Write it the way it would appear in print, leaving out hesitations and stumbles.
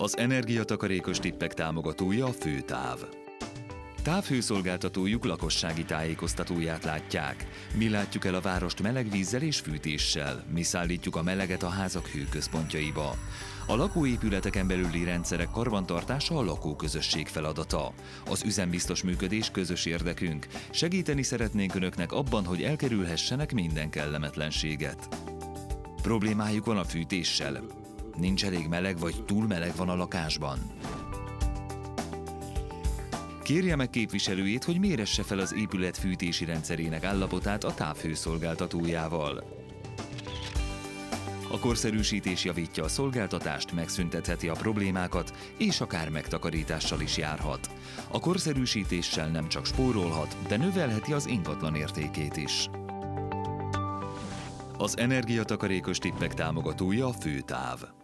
Az energiatakarékos tippek támogatója a Főtáv. Távhőszolgáltatójuk lakossági tájékoztatóját látják. Mi látjuk el a várost meleg vízzel és fűtéssel. Mi szállítjuk a meleget a házak hőközpontjaiba. A lakóépületeken belüli rendszerek karbantartása a lakóközösség feladata. Az üzembiztos működés közös érdekünk. Segíteni szeretnénk Önöknek abban, hogy elkerülhessenek minden kellemetlenséget. Problémájuk van a fűtéssel? Nincs elég meleg vagy túl meleg van a lakásban? Kérje meg képviselőjét, hogy méresse fel az épület fűtési rendszerének állapotát a távhőszolgáltatójával. A korszerűsítés javítja a szolgáltatást, megszüntetheti a problémákat, és akár megtakarítással is járhat. A korszerűsítéssel nem csak spórolhat, de növelheti az ingatlan értékét is. Az energiatakarékos tippek támogatója a Főtáv.